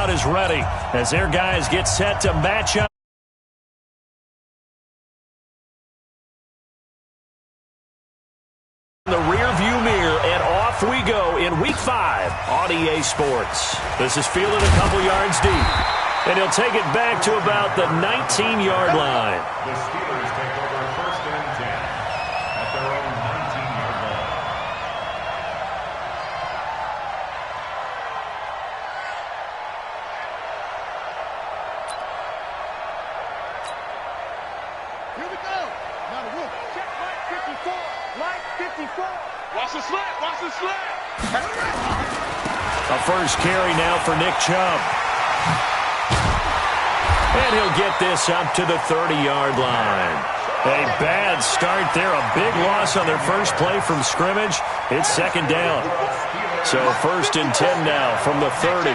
crowd is ready as their guys get set to match up. The rearview mirror, and off we go in Week 5 on EA Sports. This is fielded a couple yards deep, and he'll take it back to about the 19-yard line. The Steelers take over 1st and 10 at their own 19-yard line. Here we go. Now the roof. Check line 54. Line 54. Watch the slant. Watch the slant. A first carry now for Nick Chubb. And he'll get this up to the 30-yard line. A bad start there. A big loss on their first play from scrimmage. It's 2nd down. So 1st and 10 now from the 30.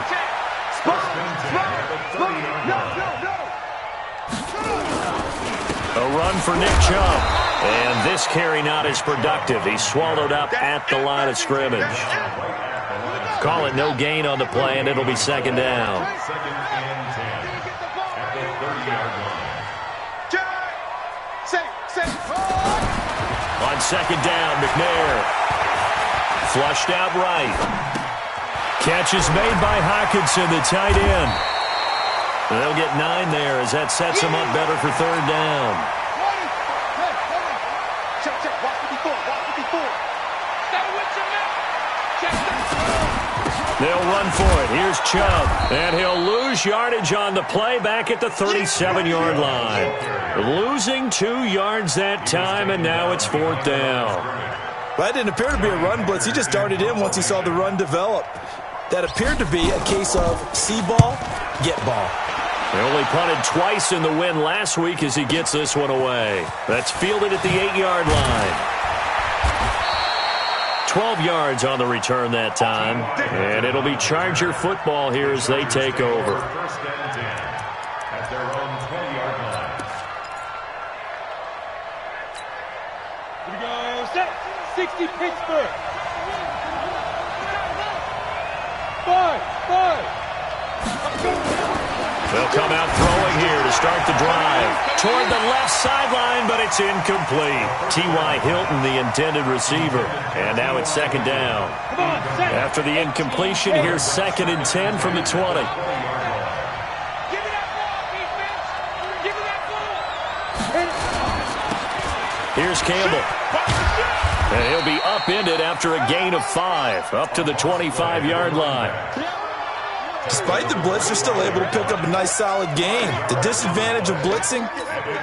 A run for Nick Chubb. And this carry not as productive. He's swallowed up at the line of scrimmage. Call it no gain on the play, and it'll be 2nd down. 2nd and 10 at the 30-yard line. On 2nd down, McNair. Flushed out right. Catch is made by Hockenson, the tight end. They'll get 9 there as that sets them up better for 3rd down. They'll run for it. Here's Chubb. And he'll lose yardage on the play back at the 37-yard line. Losing 2 yards that time, and now it's 4th down. Well, that didn't appear to be a run blitz. He just darted in once he saw the run develop. That appeared to be a case of see ball, get ball. They only punted twice in the win last week as he gets this one away. That's fielded at the 8-yard line. 12 yards on the return that time. And it'll be Charger football here as they take over. 1st and 10 at their own 20-yard line. Here we go. Set. 60 Pittsburgh. 5. They'll come out throwing here to start the drive. Toward the left sideline, but it's incomplete. T.Y. Hilton, the intended receiver. And now it's 2nd down. After the incompletion, here's 2nd and 10 from the 20. Here's Campbell. And he'll be upended after a gain of 5, up to the 25-yard line. Despite the blitz, they're still able to pick up a nice, solid gain. The disadvantage of blitzing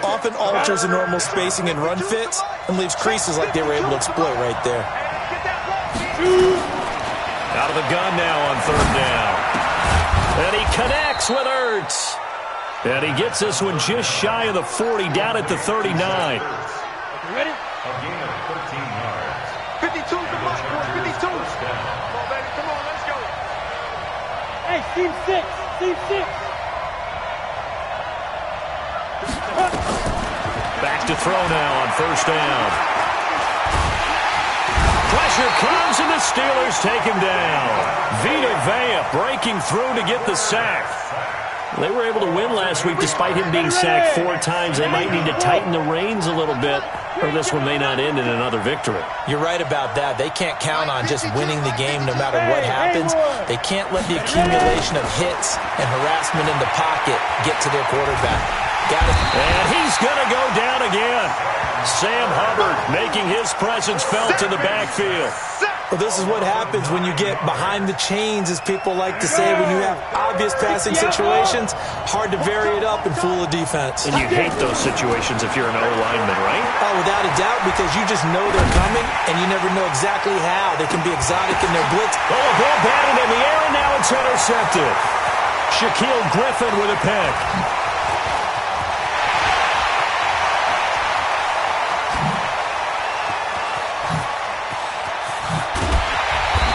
often alters the normal spacing and run fits and leaves creases like they were able to exploit right there. Out of the gun now on 3rd down. And he connects with Ertz. And he gets this one just shy of the 40, down at the 39. Ready? A gain of 13 yards. 52's the mark, boys. 52. Come on, baby. Come on, let's go. Hey, team 6. Team 6. Back to throw now on 1st down. Pressure comes, and the Steelers take him down. Vita Vea breaking through to get the sack. They were able to win last week despite him being sacked 4 times. They might need to tighten the reins a little bit, or this one may not end in another victory. You're right about that. They can't count on just winning the game no matter what happens. They can't let the accumulation of hits and harassment in the pocket get to their quarterback. Got it. And he's going to go down again. Sam Hubbard making his presence felt in the backfield. Well, this is what happens when you get behind the chains, as people like to say. When you have obvious passing situations, hard to vary it up and fool a defense. And you hate those situations if you're an O-lineman, right? Oh, without a doubt, because you just know they're coming, and you never know exactly how. They can be exotic in their blitz. Oh, a ball batted in the air, and now it's intercepted. Shaquille Griffin with a pick.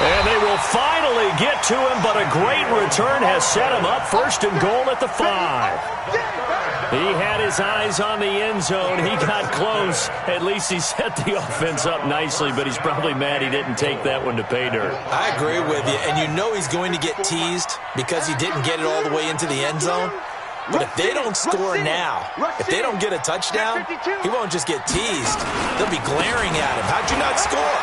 And they will finally barely get to him, but a great return has set him up first and goal at the 5. He had his eyes on the end zone. He got close. At least he set the offense up nicely, but he's probably mad he didn't take that one to pay dirt. I agree with you, and you know he's going to get teased because he didn't get it all the way into the end zone. But if they don't score now, if they don't get a touchdown, he won't just get teased. They'll be glaring at him. How'd you not score?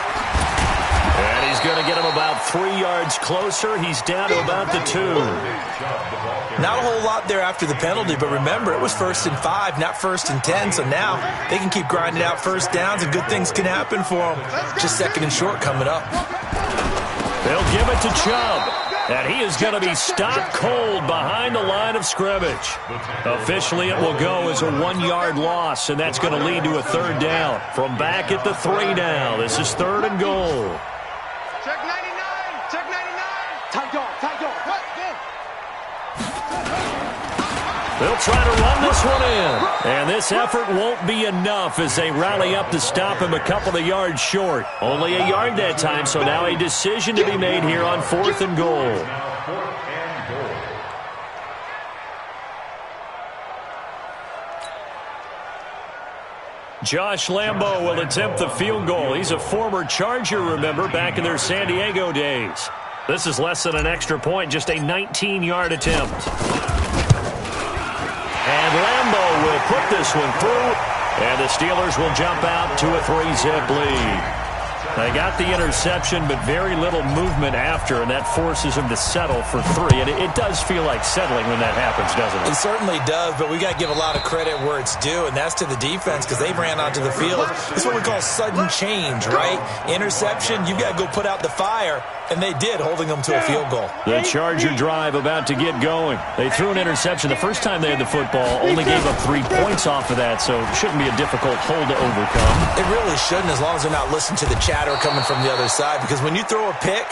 And he's going to get him about 3 yards closer. He's down to about the 2. Not a whole lot there after the penalty, but remember, it was 1st and 5, not 1st and 10, so now they can keep grinding out first downs and good things can happen for them. Just 2nd and short coming up. They'll give it to Chubb, and he is going to be stopped cold behind the line of scrimmage. Officially, it will go as a 1-yard loss, and that's going to lead to a 3rd down. From back at the 3 now, this is 3rd and goal. Check 99. Check 99. Tight dog. Tight dog. What? They'll try to run this one in. And this effort won't be enough as they rally up to stop him a couple of yards short. Only a yard that time, so now a decision to be made here on 4th and goal. Josh Lambo will attempt the field goal. He's a former Charger, remember, back in their San Diego days. This is less than an extra point, just a 19-yard attempt. And Lambo will put this one through, and the Steelers will jump out to a 3-zip lead. They got the interception, but very little movement after, and that forces them to settle for 3. And it does feel like settling when that happens, doesn't it? It certainly does, but we got to give a lot of credit where it's due, and that's to the defense because they ran onto the field. It's what we call sudden change, right? Interception, you got to go put out the fire, and they did, holding them to a field goal. The Charger drive about to get going. They threw an interception the first time they had the football, only gave up 3 points off of that, so it shouldn't be a difficult hole to overcome. It really shouldn't, as long as they're not listening to the chatter coming from the other side, because when you throw a pick,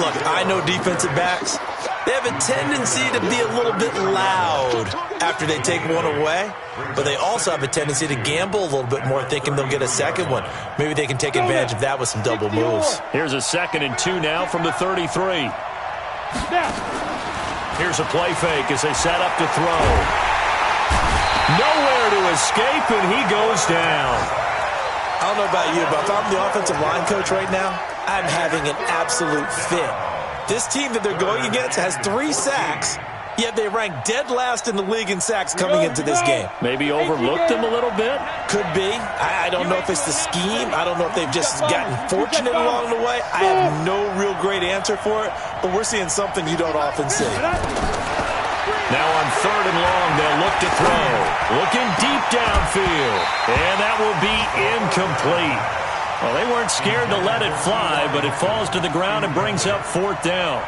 look, I know defensive backs, they have a tendency to be a little bit loud after they take one away, but they also have a tendency to gamble a little bit more, thinking they'll get a second one. Maybe they can take advantage of that with some double moves. Here's a 2nd and 2 now from the 33. Here's a play fake as they set up to throw. Nowhere to escape, and he goes down. I don't know about you, but if I'm the offensive line coach right now, I'm having an absolute fit. This team that they're going against has 3 sacks, yet they rank dead last in the league in sacks coming into this game. Maybe overlooked them a little bit? Could be. I don't know if it's the scheme. I don't know if they've just gotten fortunate along the way. I have no real great answer for it, but we're seeing something you don't often see. Now on 3rd and long, they'll look to throw. Looking deep downfield. And that will be incomplete. Well, they weren't scared to let it fly, but it falls to the ground and brings up 4th down.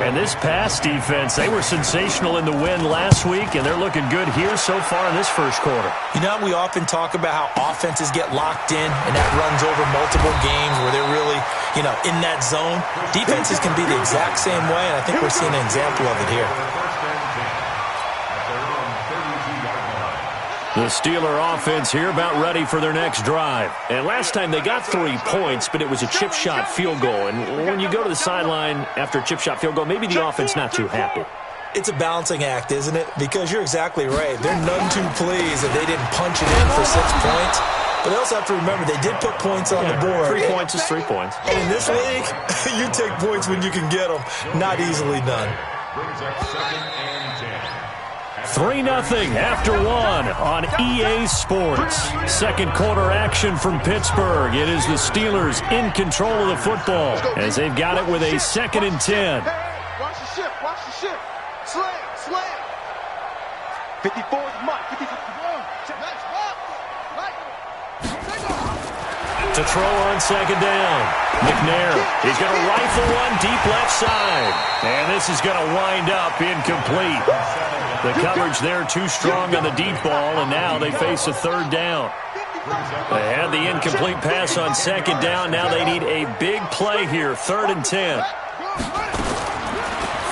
And this pass defense, they were sensational in the win last week, and they're looking good here so far in this first quarter. You know, we often talk about how offenses get locked in, and that runs over multiple games where they're really, in that zone. Defenses can be the exact same way, and I think we're seeing an example of it here. The Steeler offense here about ready for their next drive. And last time they got 3 points, but it was a chip shot field goal. And when you go to the sideline after a chip shot field goal, maybe the offense not too happy. It's a balancing act, isn't it? Because you're exactly right. They're none too pleased that they didn't punch it in for 6 points. But they also have to remember they did put points on the board. 3 points is 3 points. And in this league, you take points when you can get them. Not easily done. 3-0 after 1 on EA Sports. Second quarter action from Pittsburgh. It is the Steelers in control of the football as they've got it with a 2nd and 10. Watch the ship. Watch the ship. Slam. 54's Mike. 54. To throw on 2nd down. McNair, he's going to rifle one deep left side. And this is going to wind up incomplete. The coverage there too strong on the deep ball, and now they face a 3rd down. They had the incomplete pass on 2nd down. Now they need a big play here, 3rd and 10.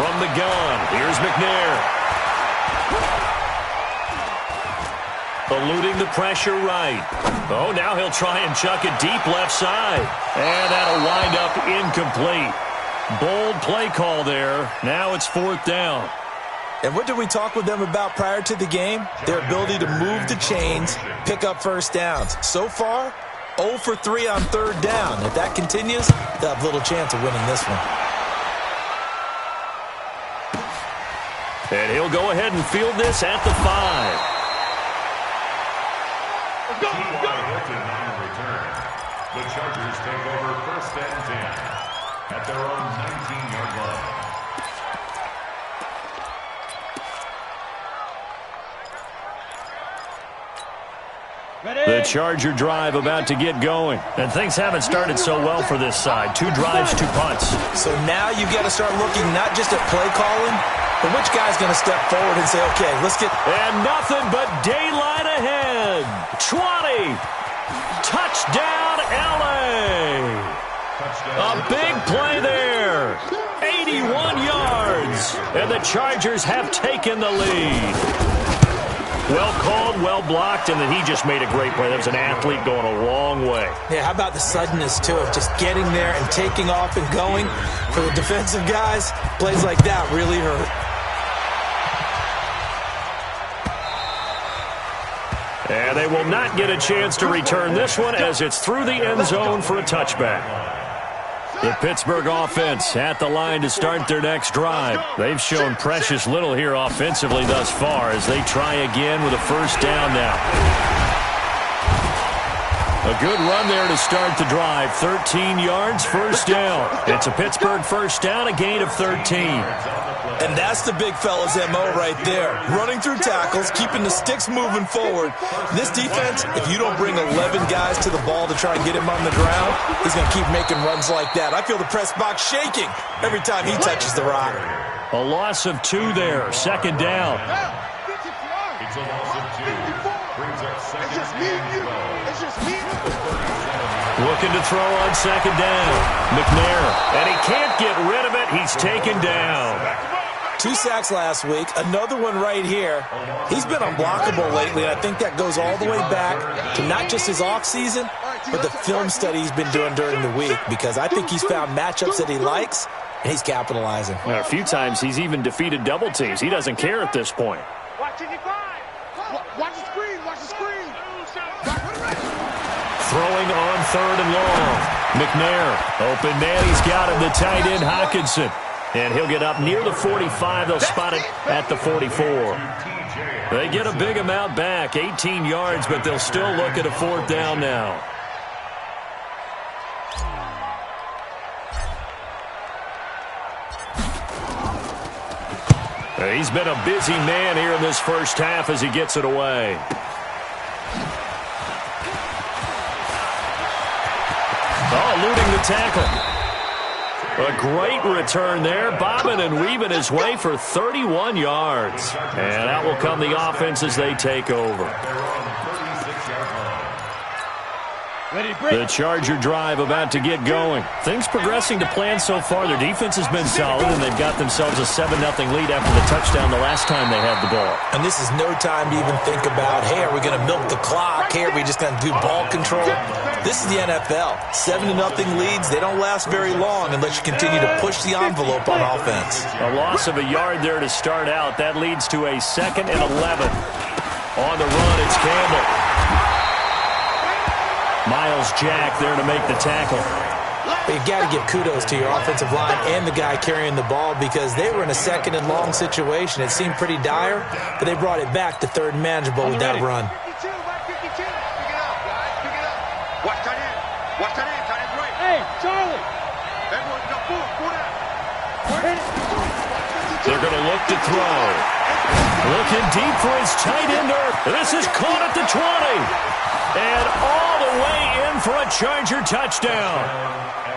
From the gun, here's McNair. Eluding the pressure right. Oh, now he'll try and chuck it deep left side. And that'll wind up incomplete. Bold play call there. Now it's 4th down. And what did we talk with them about prior to the game? Their ability to move the chains, pick up first downs. So far, 0 for 3 on 3rd down. If that continues, they'll have little chance of winning this one. And he'll go ahead and field this at the 5. The Chargers take over 1st and 10 at their own 19-yard line. The Charger drive about to get going. And things haven't started so well for this side. 2 drives, 2 punts. So now you've got to start looking not just at play calling, but which guy's going to step forward and say, okay, let's get... And nothing but daylight ahead. 20. Touchdown, L.A. A big play there. 81 yards. And the Chargers have taken the lead. Well called, well blocked, and then he just made a great play. That was an athlete going a long way. Yeah, how about the suddenness, too, of just getting there and taking off and going? For the defensive guys, plays like that really hurt. And they will not get a chance to return this one as it's through the end zone for a touchback. The Pittsburgh offense at the line to start their next drive. They've shown precious little here offensively thus far as they try again with a 1st down now. A good run there to start the drive. 13 yards, 1st down. It's a Pittsburgh 1st down, a gain of 13. And that's the big fella's MO right there. Running through tackles, keeping the sticks moving forward. This defense, if you don't bring 11 guys to the ball to try and get him on the ground, he's going to keep making runs like that. I feel the press box shaking every time he touches the rock. A loss of 2 there. 2nd down. It's a loss of 2. Brings up 2nd and 12. It's just me. Looking to throw on 2nd down. McNair. And he can't get rid of it. He's taken down. 2 sacks last week, another one right here. He's been unblockable lately, and I think that goes all the way back to not just his offseason, but the film study he's been doing during the week, because I think he's found matchups that he likes, and he's capitalizing. Well, a few times he's even defeated double teams. He doesn't care at this point. Watch the screen. Watch the screen. Throwing on 3rd and long. McNair. Open man. He's got him. The tight end, Hockenson. And he'll get up near the 45. They'll spot it at the 44. They get a big amount back, 18 yards, but they'll still look at a 4th down now. He's been a busy man here in this 1st half as he gets it away. Oh, eluding the tackle. A great return there, bobbing and weaving his way for 31 yards. And that will come the offense as they take over. The Charger drive about to get going. Things progressing to plan so far. Their defense has been solid, and they've got themselves a 7-0 lead after the touchdown the last time they had the ball. And this is no time to even think about, hey, are we going to milk the clock? Hey, are we just going to do ball control? This is the NFL. 7-0 leads, they don't last very long unless you continue to push the envelope on offense. A loss of a yard there to start out. That leads to a 2nd and 11. On the run, it's Campbell. Miles Jack there to make the tackle. But you've got to give kudos to your offensive line and the guy carrying the ball, because they were in a 2nd and long situation. It seemed pretty dire, but they brought it back to 3rd and manageable with that run. Watch tight end. Watch tight end. Tight end right. Hey, Charlie. Everyone, no, pull that. They're going to look to throw. Looking deep for his tight ender. This is caught at the 20. And all the way in for a Charger touchdown.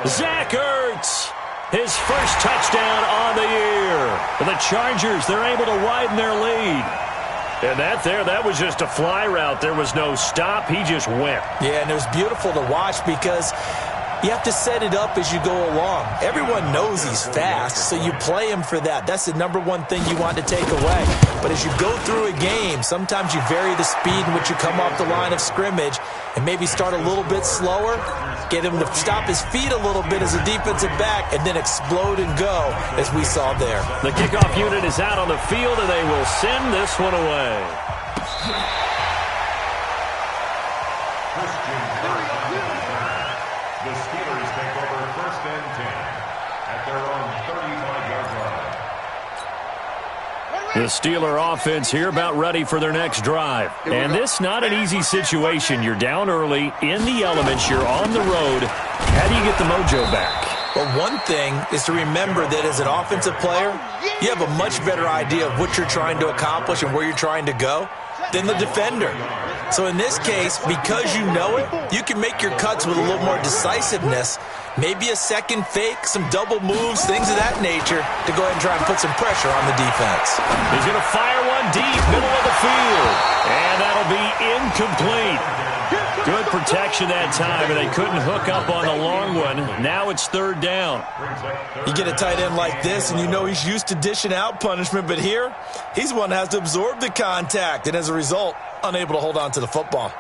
Zach Ertz, his 1st touchdown on the year. For the Chargers, they're able to widen their lead. And that was just a fly route. There was no stop. He just went. Yeah, and it was beautiful to watch because you have to set it up as you go along. Everyone knows he's fast, so you play him for that. That's the number one thing you want to take away. But as you go through a game, sometimes you vary the speed in which you come off the line of scrimmage and maybe start a little bit slower. get him to stop his feet a little bit as a defensive back, and then explode and go, as we saw there. The kickoff unit is out on the field, and they will send this one away. The Steelers take over 1st and 10 at their own 35-yard line. The Steeler offense here about ready for their next drive. And this not an easy situation. You're down early, in the elements, you're on the road. How do you get the mojo back? Well, one thing is to remember that as an offensive player, you have a much better idea of what you're trying to accomplish and where you're trying to go than the defender. So in this case, because you know it, you can make your cuts with a little more decisiveness, maybe a second fake, some double moves, things of that nature, to go ahead and try and put some pressure on the defense. He's going to fire one deep, middle of the field, and that'll be incomplete. Good protection that time, and they couldn't hook up on the long one. Now it's 3rd down. You get a tight end like this, and you know he's used to dishing out punishment, but here, he's the one that has to absorb the contact, and as a result, unable to hold on to the football.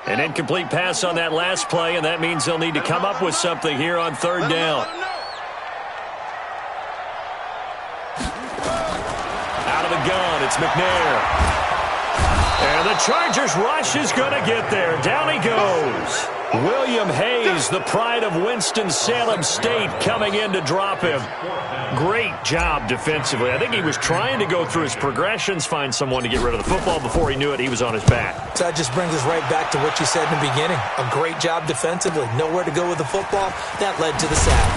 An incomplete pass on that last play, and that means they'll need to come up with something here on 3rd down. Out of the gun, it's McNair. And the Chargers rush is going to get there. Down he goes. William Hayes, the pride of Winston-Salem State, coming in to drop him. Great job defensively. I think he was trying to go through his progressions, find someone to get rid of the football. Before he knew it, he was on his back. So that just brings us right back to what you said in the beginning. A great job defensively. Nowhere to go with the football. That led to the sack.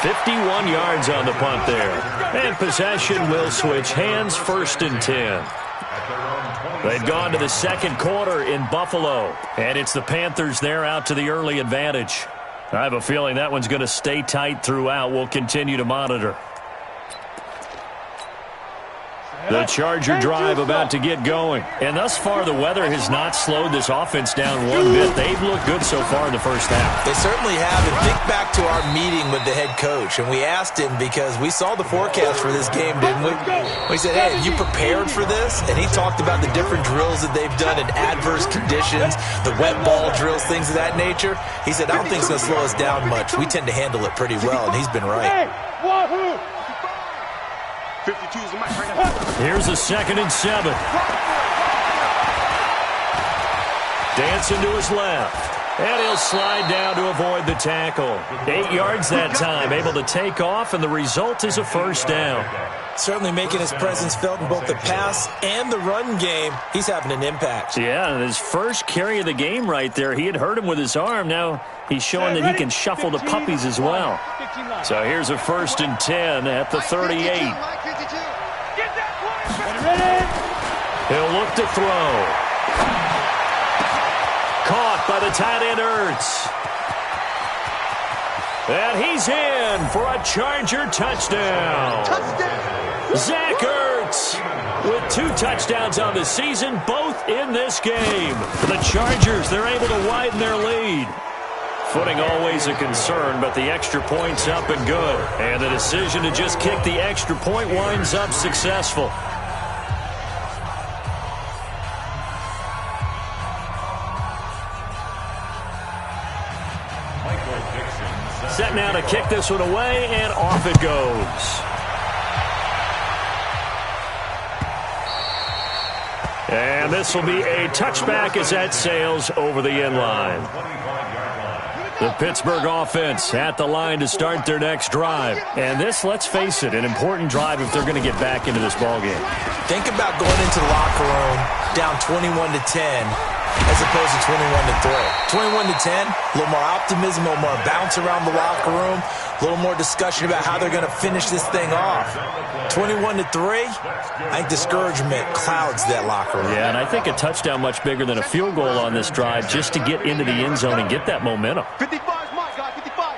51 yards on the punt there. And possession will switch hands, 1st and 10. They've gone to the 2nd quarter in Buffalo. And it's the Panthers there out to the early advantage. I have a feeling that one's going to stay tight throughout. We'll continue to monitor. The Charger drive about to get going. And thus far, the weather has not slowed this offense down one bit. They've looked good so far in the first half. They certainly have. And think back to our meeting with the head coach. And we asked him because we saw the forecast for this game, didn't we? We said, hey, have you prepared for this? And he talked about the different drills that they've done in adverse conditions, the wet ball drills, things of that nature. He said, I don't think it's going to slow us down much. We tend to handle it pretty well, and he's been right. 52 is the mic right now. Here's a 2nd and 7. Dancing to his left. And he'll slide down to avoid the tackle. 8 yards that time, able to take off, and the result is a 1st down. Certainly making his presence felt in both the pass and the run game. He's having an impact. Yeah, and his first carry of the game right there, he had hurt him with his arm. Now he's showing that he can shuffle the puppies as well. So here's a 1st and 10 at the 38. He'll look to throw. Caught by the tight end Ertz. And he's in for a Charger touchdown. Zach Ertz with 2 touchdowns on the season, both in this game. The Chargers, they're able to widen their lead. Footing always a concern, but the extra point's up and good. And the decision to just kick the extra point winds up successful. Set now to kick this one away, and off it goes. And this will be a touchback as that sails over the end line. The Pittsburgh offense at the line to start their next drive. And this, let's face it, an important drive if they're going to get back into this ballgame. Think about going into the locker room down 21-10 as opposed to 21-3. 21-10, a little more optimism, a little more bounce around the locker room, a little more discussion about how they're going to finish this thing off. 21-3, I think discouragement clouds that locker room. Yeah, and I think a touchdown much bigger than a field goal on this drive just to get into the end zone and get that momentum. 55 is my guy, 55.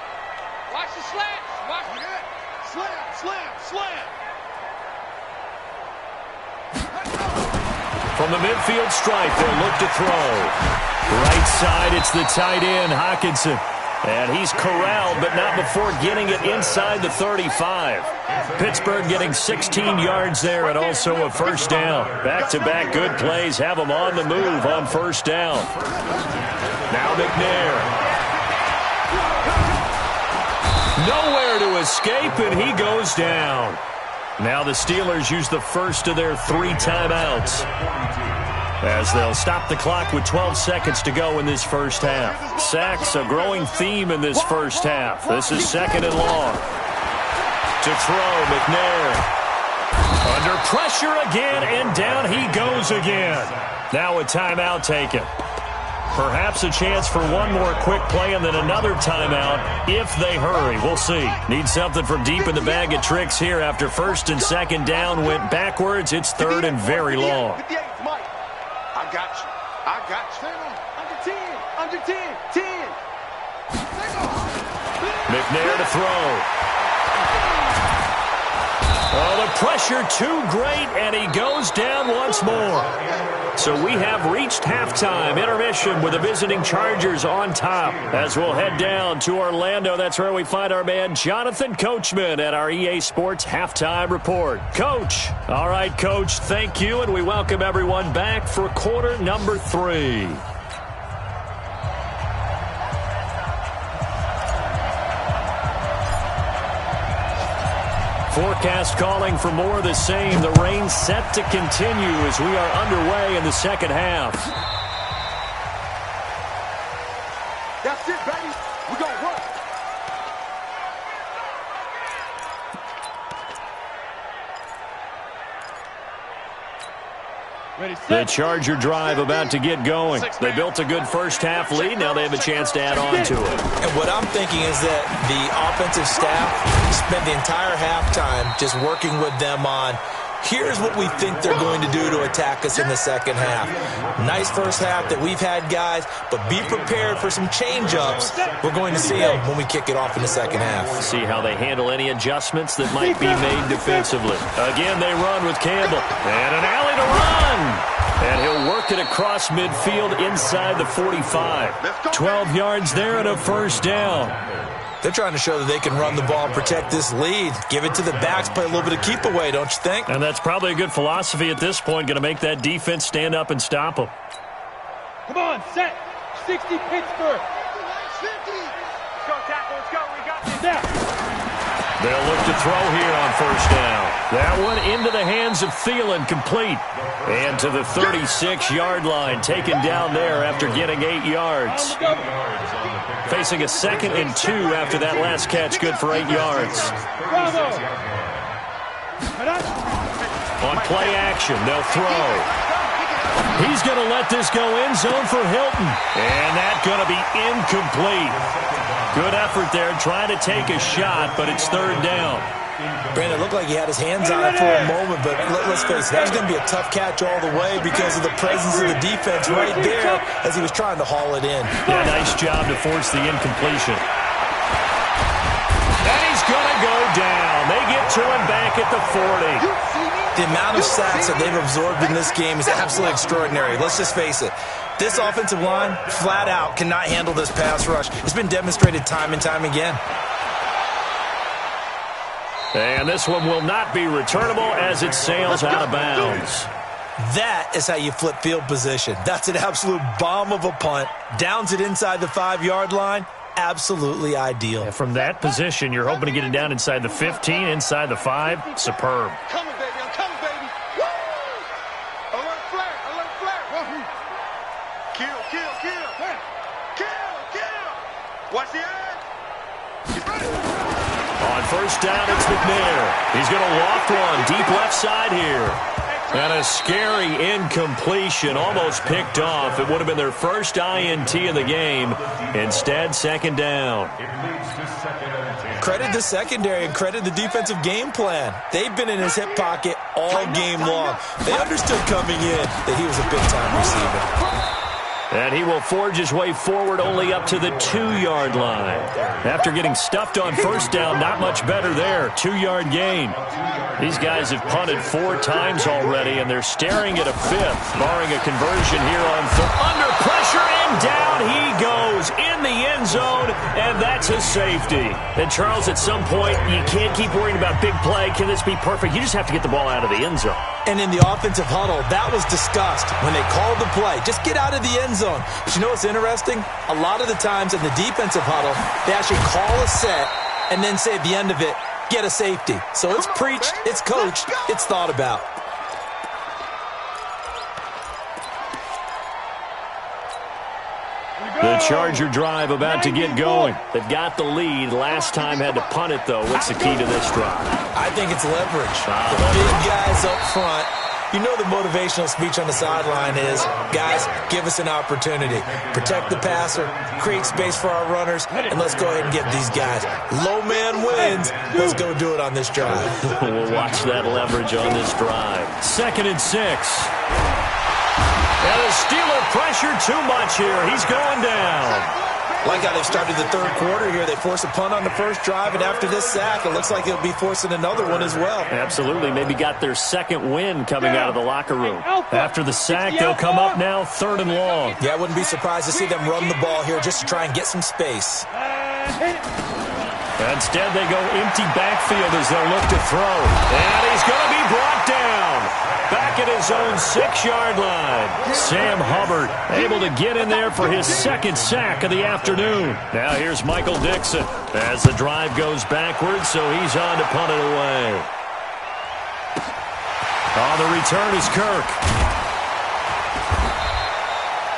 Watch the slants. Watch it. Slam, slam, slam. From the midfield stripe, they'll look to throw. Right side, it's the tight end, Hockenson. And he's corralled, but not before getting it inside the 35. Pittsburgh getting 16 yards there and also a 1st down. Back-to-back good plays have them on the move on 1st down. Now McNair. Nowhere to escape, and he goes down. Now the Steelers use the first of their 3 timeouts, as they'll stop the clock with 12 seconds to go in this first half. Sacks, a growing theme in this first half. This is 2nd and long. To throw, McNair. Under pressure again, and down he goes again. Now a timeout taken. Perhaps a chance for one more quick play and then another timeout if they hurry. We'll see. Need something from deep in the bag of tricks here after 1st and 2nd down went backwards. It's 3rd and very long. I got you. I got you. Under 10. 10. McNair to throw. Oh, the pressure too great, and he goes down once more. So we have reached halftime. Intermission with the visiting Chargers on top. As we'll head down to Orlando, that's where we find our man Jonathan Coachman at our EA Sports Halftime Report. Coach. All right, Coach, thank you, and we welcome everyone back for quarter number 3. Forecast calling for more of the same. The rain set to continue as we are underway in the second half. That's it, baby. We're going to work. The Charger drive about to get going. They built a good first half lead. Now they have a chance to add on to it. And what I'm thinking is that the offensive staff spent the entire halftime just working with them on, here's what we think they're going to do to attack us in the second half. Nice first half that we've had, guys, but be prepared for some change-ups. We're going to see them when we kick it off in the second half. See how they handle any adjustments that might be made defensively. Again, they run with Campbell. And an alley to run. And he'll work it across midfield inside the 45. 12 yards there and a first down. They're trying to show that they can run the ball and protect this lead. Give it to the backs, play a little bit of keep away, don't you think? And that's probably a good philosophy at this point, going to make that defense stand up and stop them. Come on, set. 60 Pittsburgh. 50. Let's go, tackle. Let's go. We got this now. They'll look to throw here on first down. That one into the hands of Thielen, complete. And to the 36-yard line, taken down there after getting 8 yards. Facing a 2nd and 2 after that last catch, good for 8 yards. On play action, they'll throw. He's going to let this go end zone for Hilton. And that's going to be incomplete. Good effort there, trying to take a shot, but it's 3rd down. Brandon, it looked like he had his hands on it for a moment, but let's face it, that was going to be a tough catch all the way because of the presence of the defense right there as he was trying to haul it in. Yeah, nice job to force the incompletion. And he's going to go down. They get to him back at the 40. The amount of sacks that they've absorbed in this game is absolutely extraordinary. Let's just face it. This offensive line, flat out, cannot handle this pass rush. It's been demonstrated time and time again. And this one will not be returnable as it sails out of bounds. That is how you flip field position. That's an absolute bomb of a punt. Downs it inside the 5-yard line. Absolutely ideal. And from that position, you're hoping to get it down inside the 15, inside the 5. Superb. Coming, baby. I'm coming, baby. Woo! Alert flare. Alert flare. Woo! Kill. Watch the end. He's ready. On first down, it's McNair. He's going to loft one deep left side here. And a scary incompletion, almost picked off. It would have been their first INT of the game. Instead, 2nd down. Credit the secondary and credit the defensive game plan. They've been in his hip pocket all game long. They understood coming in that he was a big-time receiver. And he will forge his way forward only up to the 2-yard line. After getting stuffed on first down, not much better there. 2-yard gain. These guys have punted 4 times already, and they're staring at a 5th, barring a conversion here on under pressure, and down he goes in the end zone, and that's a safety. And Charles, at some point, you can't keep worrying about big play. Can this be perfect? You just have to get the ball out of the end zone. And in the offensive huddle, that was discussed when they called the play. Just get out of the end end zone. But you know what's interesting? A lot of the times in the defensive huddle, they actually call a set and then say at the end of it, get a safety. So it's preached, it's coached, it's thought about. The Charger drive about to get going. They've got the lead. Last time had to punt it, though. What's the key to this drive? I think it's leverage. The big guys up front. You know the motivational speech on the sideline is, guys, give us an opportunity. Protect the passer, create space for our runners, and let's go ahead and get these guys. Low man wins. Let's go do it on this drive. We'll watch that leverage on this drive. 2nd and 6. And the Steeler pressure too much here. He's going down. Like how they've started the third quarter here. They force a punt on the first drive, and after this sack, it looks like they'll be forcing another one as well. Absolutely. Maybe got their second win coming out of the locker room. After the sack, they'll come up now 3rd and long. Yeah, I wouldn't be surprised to see them run the ball here just to try and get some space. Instead, they go empty backfield as they'll look to throw. And he's going to be brought down. Back at his own 6-yard line. Sam Hubbard able to get in there for his second sack of the afternoon. Now here's Michael Dixon as the drive goes backwards, so he's on to punt it away. On the return is Kirk.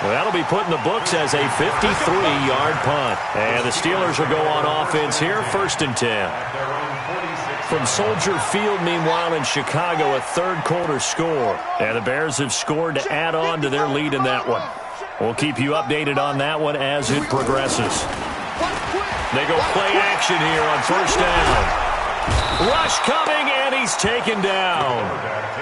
Well, that'll be put in the books as a 53-yard punt. And the Steelers will go on offense here, 1st and 10. From Soldier Field, meanwhile, in Chicago, a third-quarter score. And the Bears have scored to add on to their lead in that one. We'll keep you updated on that one as it progresses. They go play action here on 1st down. Rush coming, and he's taken down.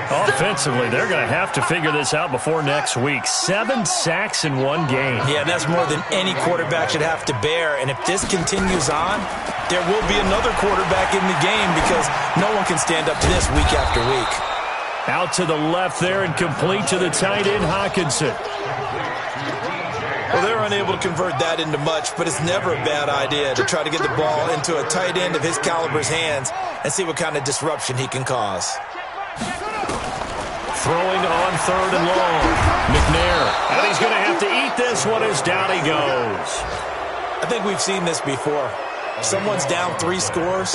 Offensively, they're going to have to figure this out before next week. 7 sacks in one game. Yeah, that's more than any quarterback should have to bear. And if this continues on, there will be another quarterback in the game because no one can stand up to this week after week. Out to the left there and complete to the tight end, Hockenson. Well, they're unable to convert that into much, but it's never a bad idea to try to get the ball into a tight end of his caliber's hands and see what kind of disruption he can cause. Throwing on 3rd and long. McNair. And he's going to have to eat this one as down he goes. I think we've seen this before. Someone's down 3 scores.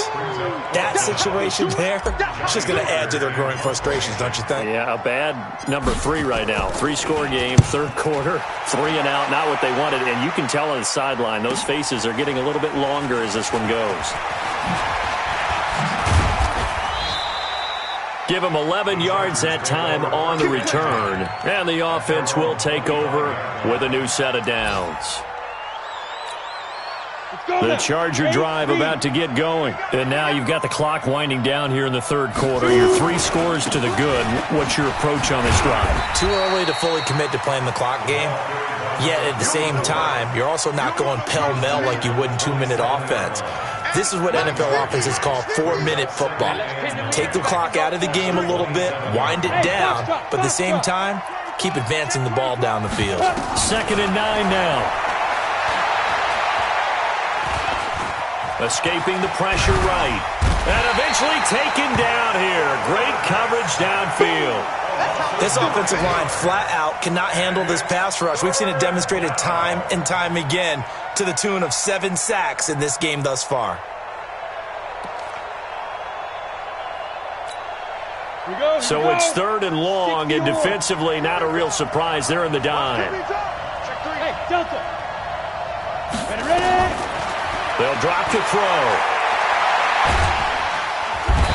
That situation there, it's just going to add to their growing frustrations, don't you think? Yeah, a bad number 3 right now. 3-score game, third quarter, 3 and out, not what they wanted. And you can tell on the sideline, those faces are getting a little bit longer as this one goes. Give him 11 yards that time on the return. And the offense will take over with a new set of downs. The Charger drive about to get going. And now you've got the clock winding down here in the third quarter. Your 3 scores to the good. What's your approach on this drive? Too early to fully commit to playing the clock game. Yet at the same time, you're also not going pell-mell like you would in 2-minute offense. This is what NFL offenses call 4-minute football. Take the clock out of the game a little bit, wind it down, but at the same time, keep advancing the ball down the field. 2nd and 9 now. Escaping the pressure right. And eventually taken down here. Great coverage downfield. This offensive line flat out cannot handle this pass rush. We've seen it demonstrated time and time again to the tune of 7 sacks in this game thus far. So it's 3rd and long, and defensively not a real surprise. They're in the dime. Hey, Delta. Ready. They'll drop to throw.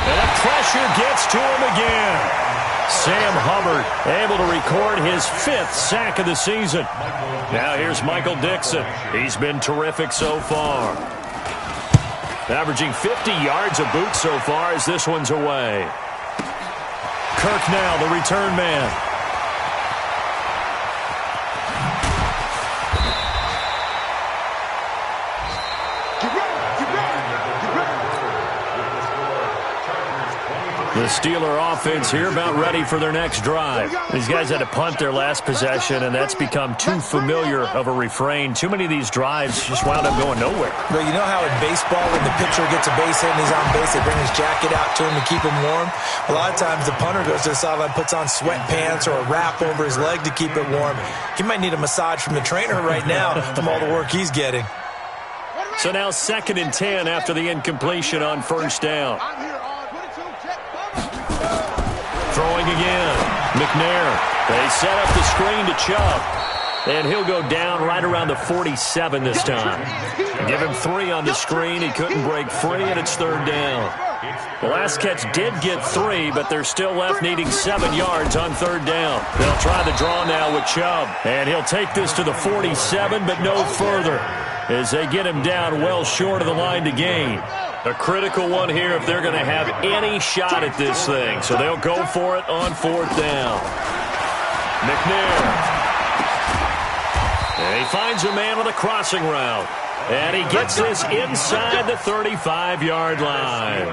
And the pressure gets to him again. Sam Hubbard able to record his 5th sack of the season. Now here's Michael Dixon. He's been terrific so far. Averaging 50 yards a boot so far as this one's away. Kirk now, the return man. The The Steeler offense here about ready for their next drive. These guys had to punt their last possession, and that's become too familiar of a refrain. Too many of these drives just wound up going nowhere. Well, you know how in baseball when the pitcher gets a base hit and he's on base, they bring his jacket out to him to keep him warm? A lot of times the punter goes to the sideline, puts on sweatpants or a wrap over his leg to keep it warm. He might need a massage from the trainer right now from all the work he's getting. So now 2nd and 10 after the incompletion on first down. Throwing again. McNair. They set up the screen to Chubb. And he'll go down right around the 47 this time. Give him 3 on the screen. He couldn't break free, and it's 3rd down. The last catch did get 3, but they're still left needing 7 yards on 3rd down. They'll try the draw now with Chubb. And he'll take this to the 47, but no further, as they get him down well short of the line to gain. A critical one here if they're going to have any shot at this thing. So they'll go for it on 4th down. McNair. And he finds a man with a crossing route. And he gets this inside the 35-yard line.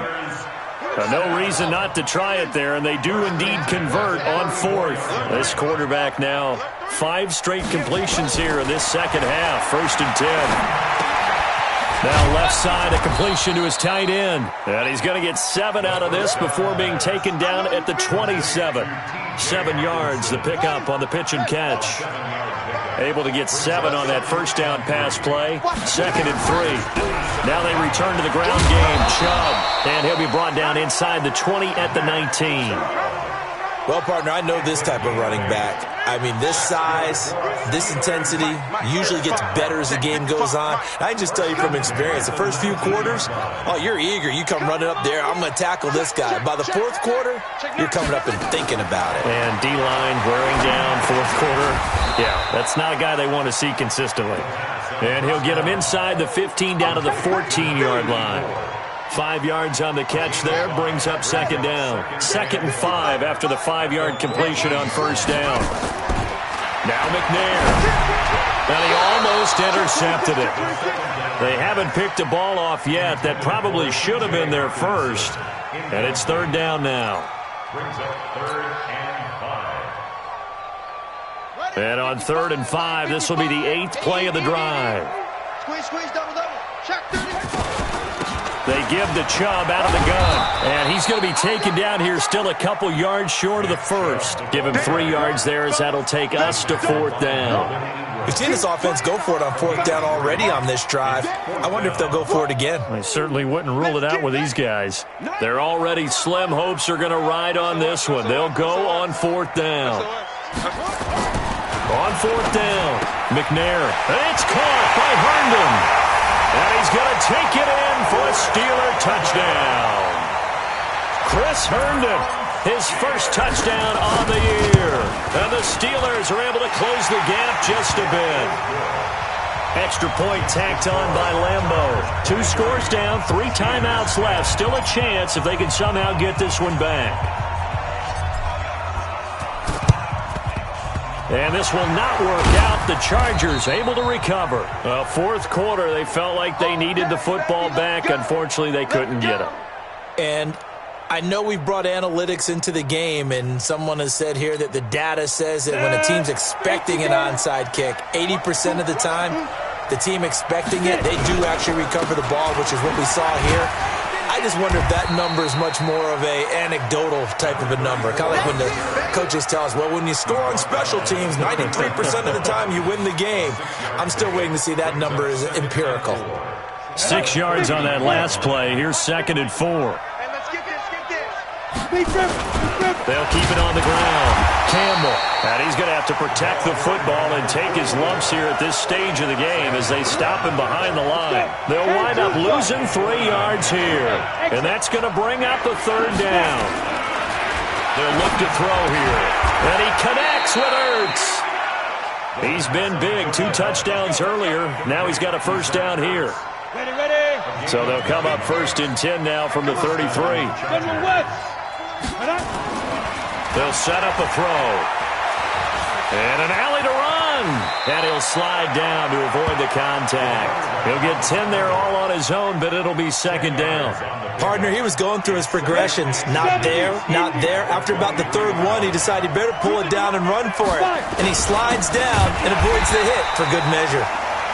No reason not to try it there, and they do indeed convert on 4th. This quarterback now 5 straight completions here in this second half. 1st and 10. Now left side, a completion to his tight end. And he's going to get 7 out of this before being taken down at the 27. 7 yards, the pickup on the pitch and catch. Able to get 7 on that first down pass play. 2nd and 3. Now they return to the ground game. Chubb. And he'll be brought down inside the 20 at the 19. Well, partner, I know this type of running back. I mean, this size, this intensity usually gets better as the game goes on. I can just tell you from experience, the first few quarters, oh, you're eager. You come running up there, I'm going to tackle this guy. By the 4th quarter, you're coming up and thinking about it. And D-line wearing down 4th quarter. Yeah, that's not a guy they want to see consistently. And he'll get him inside the 15 down to the 14-yard line. 5 yards on the catch there, brings up 2nd down. 2nd and 5 after the 5-yard completion on first down. Now McNair. And he almost intercepted it. They haven't picked a ball off yet. That probably should have been their first. And it's 3rd down now. Brings up 3rd and 5. And on 3rd and 5, this will be the 8th play of the drive. Squeeze, double. Check 30. They give to Chubb out of the gun. And he's going to be taken down here still a couple yards short of the first. Give him 3 yards there as that'll take us to 4th down. We've seen this offense go for it on 4th down already on this drive. I wonder if they'll go for it again. I certainly wouldn't rule it out with these guys. They're already slim hopes are going to ride on this one. They'll go on 4th down. On 4th down, McNair. And it's caught by Herndon. And he's going to take it in for a Steeler touchdown. Chris Herndon, his first touchdown on the year. And the Steelers are able to close the gap just a bit. Extra point tacked on by Lambeau. 2 scores down, 3 timeouts left. Still a chance if they can somehow get this one back. And this will not work out. The Chargers able to recover. 4th quarter, they felt like they needed the football back. Unfortunately, they couldn't get it. And I know we brought analytics into the game, and someone has said here that the data says that when a team's expecting an onside kick, 80% of the time, the team expecting it, they do actually recover the ball, which is what we saw here. I just wonder if that number is much more of a anecdotal type of a number. Kind of like when the coaches tell us, well, when you score on special teams, 93% of the time you win the game. I'm still waiting to see that number is empirical. 6 yards on that last play. Here's 2nd and 4. Hey, let's get this. They'll keep it on the ground. Campbell. And he's going to have to protect the football and take his lumps here at this stage of the game as they stop him behind the line. They'll wind up losing 3 yards here. And that's going to bring up a 3rd down. They'll look to throw here. And he connects with Ertz. He's been big. 2 touchdowns earlier. Now he's got a first down here. Ready. So they'll come up 1st and 10 now from the 33. They'll set up a throw. And an alley to run. And he'll slide down to avoid the contact. He'll get 10 there all on his own, but it'll be second down. Partner, he was going through his progressions. Not there, not there. After about the third one, he decided he better pull it down and run for it. And he slides down and avoids the hit for good measure.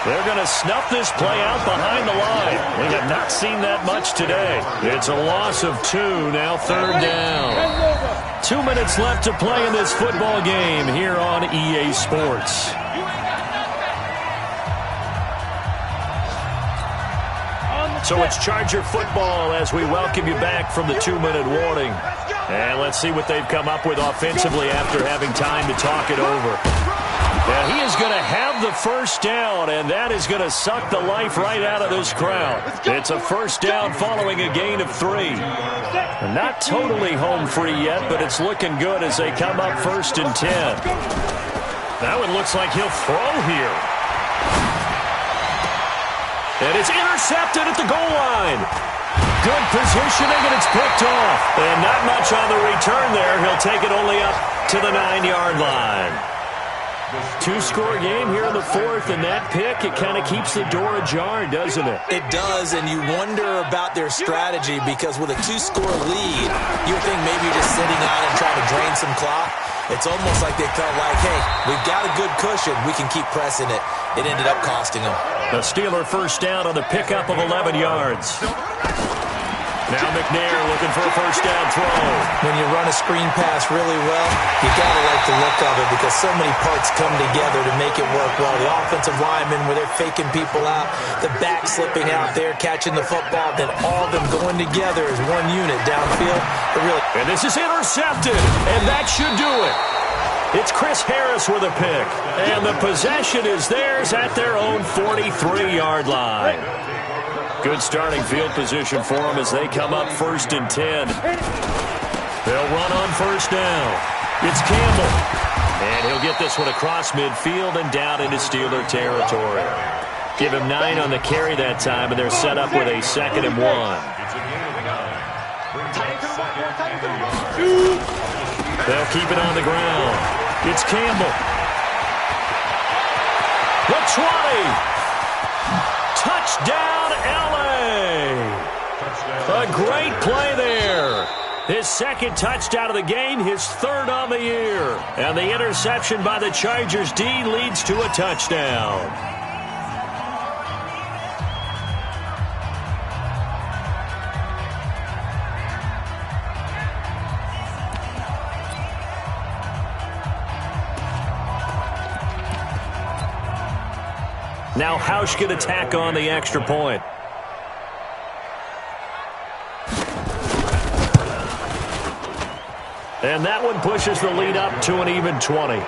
They're going to snuff this play out behind the line. We have not seen that much today. It's a loss of 2, now third down. 2 minutes left to play in this football game here on EA Sports. So it's Charger football as we welcome you back from the 2-minute warning. And let's see what they've come up with offensively after having time to talk it over. Now he is going to have the first down, and that is going to suck the life right out of this crowd. It's a first down following a gain of 3. Not totally home free yet, but it's looking good as they come up 1st and 10. Now it looks like he'll throw here. And it's intercepted at the goal line. Good positioning, and it's picked off. And not much on the return there. He'll take it only up to the 9-yard line. 2-score game here in the 4th, and that pick, it kind of keeps the door ajar, doesn't it? It does, and you wonder about their strategy because with a 2-score lead, you would think maybe you're just sitting out and trying to drain some clock. It's almost like they felt like, hey, we've got a good cushion. We can keep pressing it. It ended up costing them. The Steeler first down on the pickup of 11 yards. Now McNair looking for a first down throw. When you run a screen pass really well, you got to like the look of it because so many parts come together to make it work well. The offensive linemen where they're faking people out, the back slipping out there, catching the football, then all of them going together as one unit downfield. And this is intercepted, and that should do it. It's Chris Harris with a pick, and the possession is theirs at their own 43-yard line. Good starting field position for them as they come up 1st and 10. They'll run on first down. It's Campbell. And he'll get this one across midfield and down into Steeler territory. Give him 9 on the carry that time, and they're set up with a 2nd and 1. They'll keep it on the ground. It's Campbell. The 20. Touchdown, L.A. A great play there. His 2nd touchdown of the game, his 3rd on the year. And the interception by the Chargers D leads to a touchdown. Now Hausch can attack on the extra point. And that one pushes the lead up to an even 20.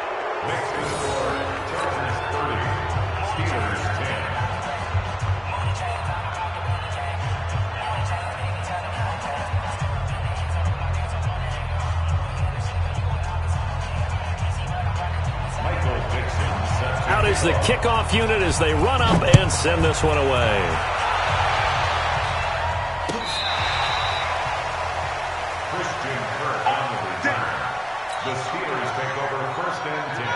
Out is the kickoff unit as they run up and send this one away.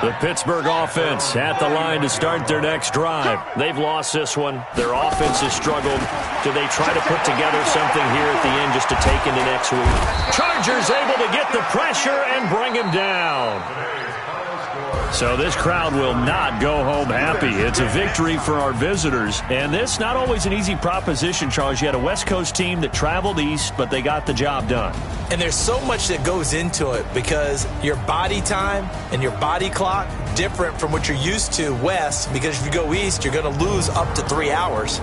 The Pittsburgh offense at the line to start their next drive. They've lost this one. Their offense has struggled. Do they try to put together something here at the end just to take into next week? Chargers able to get the pressure and bring him down. So this crowd will not go home happy. It's a victory for our visitors. And this not always an easy proposition, Charles. You had a West Coast team that traveled east, but they got the job done. And there's so much that goes into it because your body time and your body clock different from what you're used to west, because if you go east, you're going to lose up to 3 hours.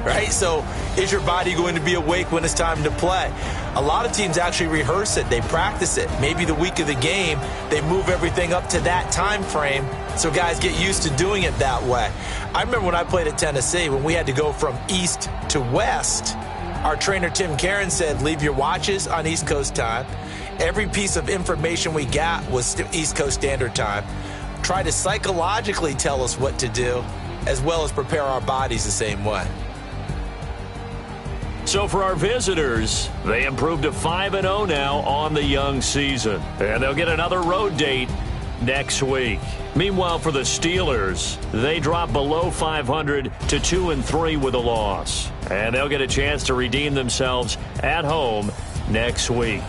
Right? So is your body going to be awake when it's time to play? A lot of teams actually rehearse it. They practice it. Maybe the week of the game, they move everything up to that time frame so guys get used to doing it that way. I remember when I played at Tennessee, when we had to go from east to west, our trainer Tim Karen said, leave your watches on East Coast time. Every piece of information we got was East Coast Standard Time. Try to psychologically tell us what to do, as well as prepare our bodies the same way. So for our visitors, they improved to 5-0 now on the young season. And they'll get another road date next week. Meanwhile, for the Steelers, they drop below 500 to 2-3 with a loss. And they'll get a chance to redeem themselves at home next week.